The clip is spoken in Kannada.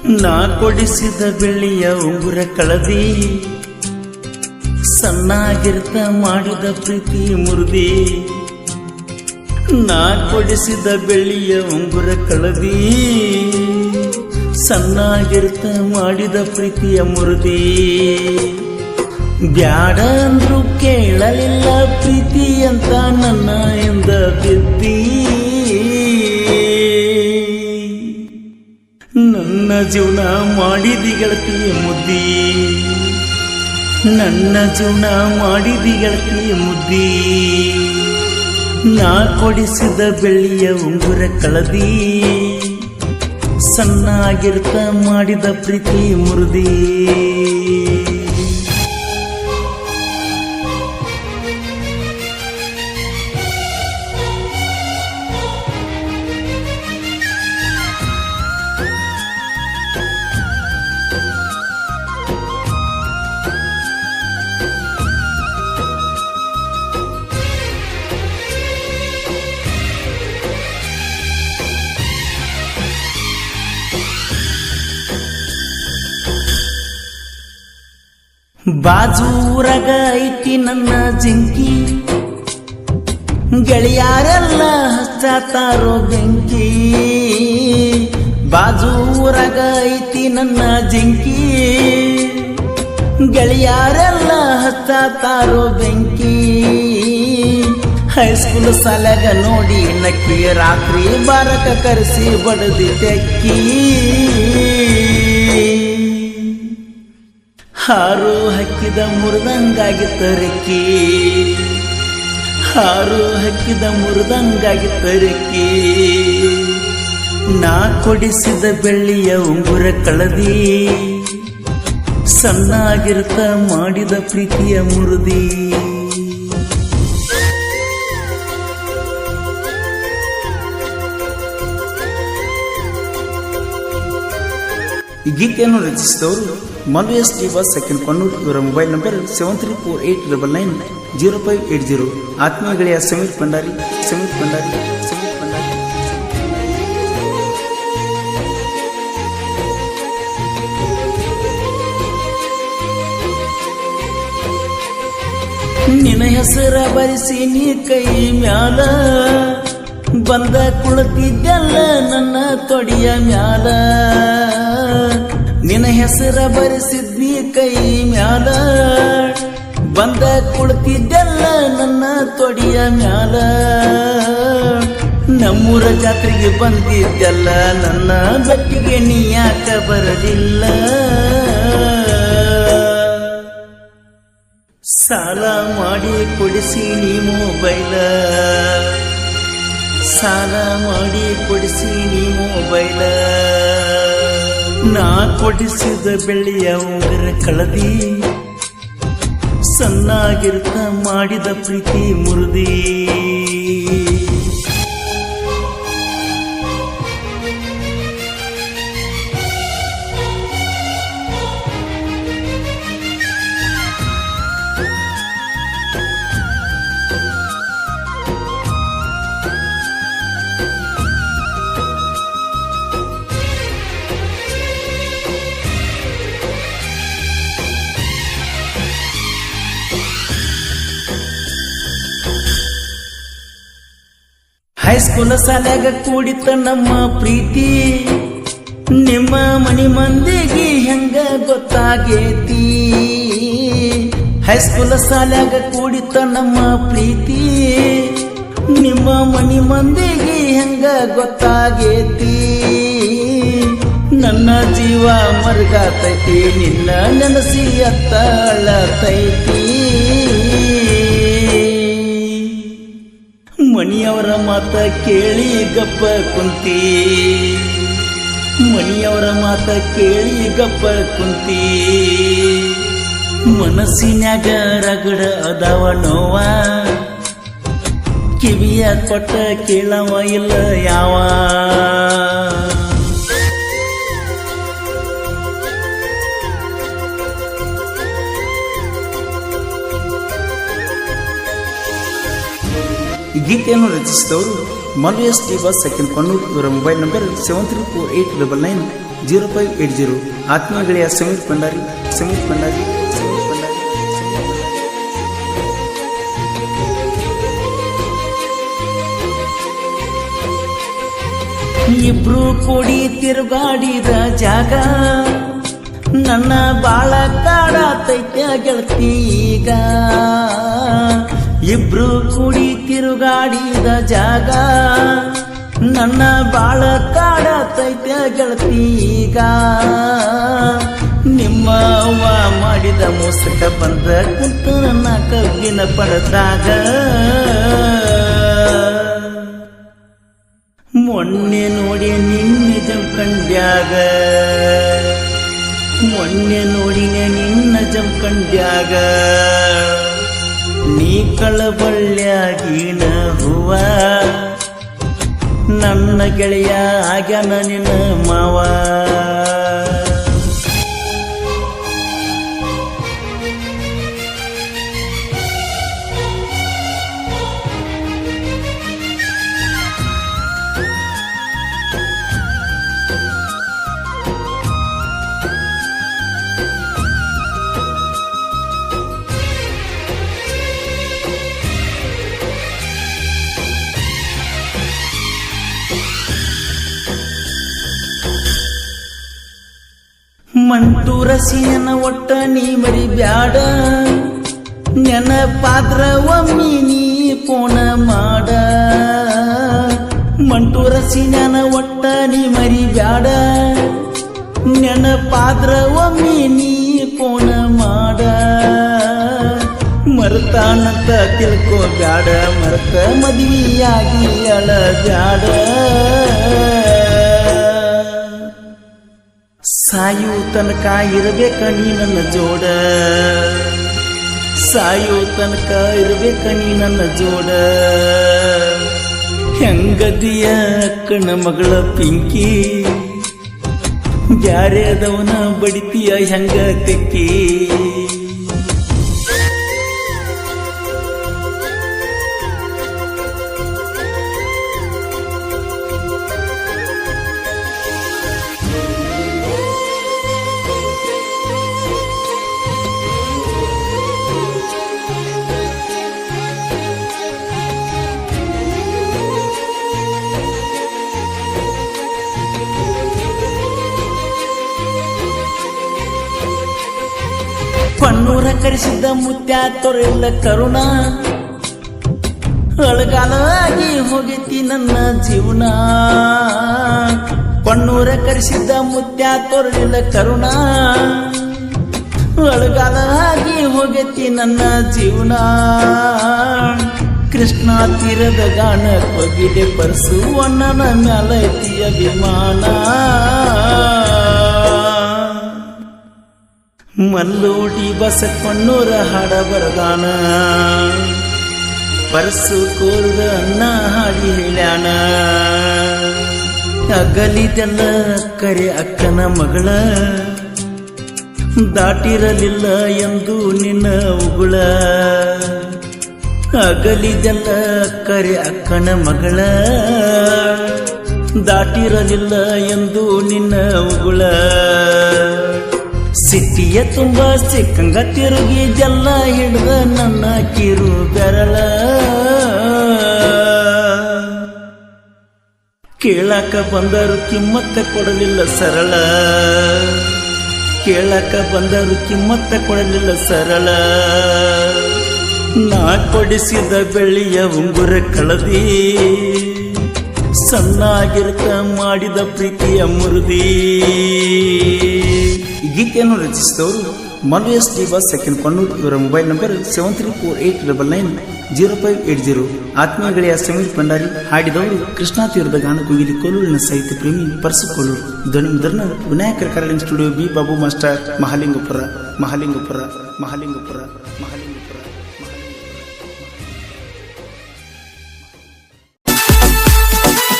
ನಾ ಕೊಡಿಸಿದ ಬೆಳ್ಳಿಯ ಉಂಗುರ ಕಳದಿ, ಸಣ್ಣಾಗಿರ್ತ ಮಾಡಿದ ಪ್ರೀತಿ ಮುರಿದಿ. ನಾ ಕೊಡಿಸಿದ ಬೆಳ್ಳಿಯ ಉಂಗುರ ಕಳದಿ, ಸಣ್ಣಾಗಿರ್ತ ಮಾಡಿದ ಪ್ರೀತಿಯ ಮುರಿದಿ. ಬ್ಯಾಡ ಅಂದ್ರು ಕೇಳಲಿಲ್ಲ ಪ್ರೀತಿ ಅಂತ ನನ್ನ ಎಂದ ಬಿದ್ದಿ. ನನ್ನ ಜೀವನ ಮಾಡಿದಿ ಗೆಳತಿಯ ಮುದ್ದಿ, ನನ್ನ ಜೀವನ ಮಾಡಿದಿ ಗೆಳತಿಯ ಮುದ್ದಿ. ನಾ ಕೊಡಿಸಿದ ಬೆಳ್ಳಿಯ ಉಂಗುರ ಕಳದಿ, ಸಣ್ಣಾಗಿರ್ತ ಮಾಡಿದ ಪ್ರೀತಿ ಮುರಿದಿ. ಬಾಜೂರಾಗ ಐತಿ ನನ್ನ ಜಿಂಕಿ, ಗೆಳೆಯಾರೆಲ್ಲ ಹಚ್ಚಾತಾರೋ ಬೆಂಕಿ. ಬಾಜೂರಾಗ ಐತಿ ನನ್ನ ಜಿಂಕಿ, ಗೆಳೆಯಾರೆಲ್ಲ ಹಚ್ಚಾತಾರೋ ಬೆಂಕಿ. ಹೈಸ್ಕೂಲ್ ಸಾಲಾಗ ನೋಡಿ ನಕ್ಕಿ, ರಾತ್ರಿ ಬಾರಕ ಕರೆಸಿ ಬಡದಿ ತೆಕ್ಕಿ. ಹಾರು ಹಕ್ಕಿದ ಮುರಿದಂಗಾಗಿತ್ತ ರೆಕ್ಕಿ, ಹಾರು ಹಕ್ಕಿದ ಮುರಿದಂಗಾಗಿತ್ತ ರೆಕ್ಕಿ. ನಾ ಕೊಡಿಸಿದ ಬೆಳ್ಳಿಯ ಉಂಗುರ ಕಳದಿ, ಸಣ್ಣಾಗಿರ್ತ ಮಾಡಿದ ಪ್ರೀತಿಯ ಮುರಿದಿ. ಈ ಗೀತೆಯನ್ನು ರಚಿಸಿದವರು ಮಲ್ಲು ಎಸ್ ಜೀವ ಸೆಕೆಂಡ್ ಕೊಣ್ಣೂರು. ಇವರ ಮೊಬೈಲ್ ನಂಬರ್ 7348990580. ಆತ್ಮೀಯ ಗೆಳೆಯ ಸಮೀರ್ ಭಂಡಾರಿ, ಸಮೀರ್ ಭಂಡಾರಿ, ಸಮೀರ್ ಭಂಡಾರಿ. ನಿನ್ನ ಹೆಸರ ಬರಿಸಿ ನೀ ಕೈ ಮ್ಯಾಲ, ಬಂದ ಕುಳಿತಿದ್ದಲ್ಲ ನನ್ನ ತೊಡಿಯ ಮ್ಯಾಲ. ನಿನ್ನ ಹೆಸರ ಬರೆಸಿದ್ನಿ ಕೈ ಮ್ಯಾಲ, ಬಂದ ಕುಳಿತಿದ್ದಲ್ಲ ನನ್ನ ತೊಡಿಯ ಮ್ಯಾಲ. ನಮ್ಮೂರ ಜಾತ್ರೆಗೆ ಬಂದಿದ್ದಲ್ಲ, ನನ್ನ ಬೆಟ್ಟಿಗೆ ನೀ ಯಾಕ ಬರಲಿಲ್ಲ. ಸಾಲ ಮಾಡಿ ಕೊಡಿಸಿ ನೀ ಮೊಬೈಲ, ಸಾಲ ಮಾಡಿ ಕೊಡಿಸಿ ನೀ ಮೊಬೈಲ. ನಾ ಕೊಡಿಸಿದ ಬೆಳ್ಳಿಯ ಉಂಗುರ ಕಳದಿ, ಸಣ್ಣಾಗಿರ್ತ ಮಾಡಿದ ಪ್ರೀತಿ ಮುರಿದಿ. ಹೈಸ್ಕೂಲ್ ಸಾಲಾಗ ಕೂಡಿತ ನಮ್ಮ ಪ್ರೀತಿ, ನಿಮ್ಮ ಮನಿ ಮಂದಿಗೆ ಹೆಂಗ ಗೊತ್ತಾಗೇತಿ. ಹೈಸ್ಕೂಲ್ ಸಾಲಾಗ ಕೂಡಿತ ನಮ್ಮ ಪ್ರೀತಿ, ನಿಮ್ಮ ಮನಿ ಮಂದಿಗೆ ಹೆಂಗ ಗೊತ್ತಾಗೇತಿ. ನನ್ನ ಜೀವ ಮರ್ಗಾತೈತಿ, ನಿನ್ನ ನೆನಸಿ ಅತ್ತಳತೈತಿ. ಮನಿಯವರ ಮಾತ ಕೇಳಿ ಗಪ್ಪ ಕುಂತಿ, ಮನಿಯವರ ಮಾತ ಕೇಳಿ ಗಪ್ಪ ಕುಂತಿ. ಮನಸ್ಸಿನ್ಯಾಗ ರಗಡ ಅದಾವ ನೋವ, ಕಿವಿಯ ಕೊಟ್ಟ ಕೇಳವ ಇಲ್ಲ ಯಾವ. ಈ ಗೀತೆಯನ್ನು ರಚಿಸಿದವರು ಮಲ್ಲು ಎಸ್ ಜೀವ ಸೆಕೆಂಡ್ ಕೊಣ್ಣೂರು. ಇವರ ಮೊಬೈಲ್ ನಂಬರ್ 7348990580. 0580. ಆತ್ಮೀಯ ಗೆಳೆಯ ಸಮೀರ್ ಭಂಡಾರಿ. ಇಬ್ರು ಕೂಡಿ ತಿರುಗಾಡಿದ ಜಾಗ ನನ್ನ ಬಾಳ ಕಾಡತೈತ್ಯ ಗೆಳತಿ ಈಗ. ಇಬ್ರು ಕೂಡಿ ತಿರುಗಾಡಿದ ಜಾಗ ನನ್ನ ಬಾಳ ಕಾಡತೈತ್ಯ ಗೆಳತಿ ಈಗ. ನಿಮ್ಮ ಅವ್ವ ಮಾಡಿದ ಮೋಸಕ ಬಂದ ಕುಂತು ನನ್ನ ಕಬ್ಬಿನ ಪಡೆದಾಗ. ಮೊನ್ನೆ ನೋಡಿ ನಿನ್ನ ಜಂಕಂಡ್ಯಾಗ, ಮೊನ್ನೆ ನೋಡಿನೆ ನಿನ್ನ ಜಂಕಂಡ್ಯಾಗ. ನೀ ಕಳಬಳ್ಳ್ಯಾಗಿನ ಹೂವ ನನ್ನ ಗೆಳೆಯ ಆಗ್ಯಾನ ನಿನ್ನ ಮಾವ. ಮಂಟೂರ ಸೀನ ಒಟ್ಟ ನೀ ಮರಿ ಬ್ಯಾಡ, ನೆನಪಾದ್ರ ಒಮ್ಮಿ ನೀ ಪೋಣ ಮಾಡ. ಮಂಟೂರ ಸೀನ ಒಟ್ಟ ನೀ ಮರಿ ಬ್ಯಾಡ, ನೆನಪಾದ್ರ ಒಮ್ಮಿ ನೀ ಪೋಣ ಮಾಡ. ಮರ್ತಾನಂತ ತಿಳ್ಕೋ ಬ್ಯಾಡ, ಮರ್ತ ಮದುವೆಯಾಗಿ ಅಳ ಬ್ಯಾಡ. ಸಾಯು ತನಕ ಇರಬೇಕ ನೀ ನನ್ನ ಜೋಡ, ಸಾಯು ತನಕ ಇರಬೇಕ ನೀ ನನ್ನ ಜೋಡ. ಹೆಂಗದಿಯ ಅಕ್ಕನ ಮಗಳ ಪಿಂಕಿ, ಬ್ಯಾರೆದವನ ಬಡಿತೀಯ ಹೆಂಗ ತೆಕ್ಕಿ. ಪಣ್ಣೂರ ಕರೆಸಿದ್ದ ಮುತ್ಯ ತೊರೆಲ್ಲ ಕರುಣ, ಅಳಗಾಲಾಗಿ ಹೋಗೈತಿ ನನ್ನ ಜೀವನ. ಪಣ್ಣೂರ ಕರೆಸಿದ್ದ ಮುತ್ಯ ತೊರೆಲ್ಲ ಕರುಣ, ಅಳಗಾಲಾಗಿ ಹೋಗೈತಿ ನನ್ನ ಜೀವನ. ಕೃಷ್ಣ ತೀರದ ಗಾನ ಕೊಗಿದೆ ಪರಸು ಅಣ್ಣನ ಮ್ಯಾಲ ಐತಿ ಅಭಿಮಾನ. ಮಲ್ಲೋಡಿ ಬಸಪ್ಪಣ್ಣೂರ ಹಾಡ ಬರದಾನ, ಪರಸು ಕೋರದ ಅಣ್ಣ ಹಾಡಿ ಹೇಳ್ಯಾನ. ಅಗಲಿದೆಲ್ಲ ಕರೆ ಅಕ್ಕನ ಮಗಳ, ದಾಟಿರಲಿಲ್ಲ ಎಂದು ನಿನ್ನ ಉಗುಳ. ಅಗಲಿದೆಲ್ಲ ಕರೆ ಅಕ್ಕನ ಮಗಳ, ದಾಟಿರಲಿಲ್ಲ ಎಂದು ನಿನ್ನ ಉಗುಳ. ಸಿಟ್ಟಿಯ ತುಂಬ ಸಿಕ್ಕಂಗ ತಿರುಗಿ ಜಲ್ಲ ಹಿಡ್ದ ನನ್ನ ಕಿರು ಬೆರಳ. ಕೇಳಾಕ ಬಂದರು ಕಿಮ್ಮತ್ತ ಕೊಡಲಿಲ್ಲ ಸರಳ, ಕೇಳಾಕ ಬಂದರು ಕಿಮ್ಮತ್ತ ಕೊಡಲಿಲ್ಲ ಸರಳ. ನಾ ಕೊಡಿಸಿದ ಬೆಳ್ಳಿಯ ಉಂಗುರ ಕಳದಿ, ಸಣ್ಣಾಗಿರ್ತ ಮಾಡಿದ ಪ್ರೀತಿಯ ಮುರುದಿ. ಈ ಗೀತೆಯನ್ನು ರಚಿಸಿದವರು ಮಲ್ವೇಸ್ ಡಿವಾ ಸೆಕೆಂಡ್ ಕಣ್ಣೂರ್. ಇವರ ಮೊಬೈಲ್ ನಂಬರ್ 7348990580. ಆತ್ಮೀಯ ಗೆಳೆಯ ಸಮೀರ್ ಭಂಡಾರಿ. ಹಾಡಿದವರು ಕೃಷ್ಣಾ ತೀರದ ಗಾನ ಕುಗಿಲಿ ಕೋಲೂರಿನ ಸಾಹಿತ್ಯ ಪ್ರೇಮಿ ಪರಸು ಕೋಲೂರು. ಧ್ವನಿ ಮುದ್ರಣ ವಿನಾಯಕರ ಕರಡಿನ studio B Babu master, Mahalingapura.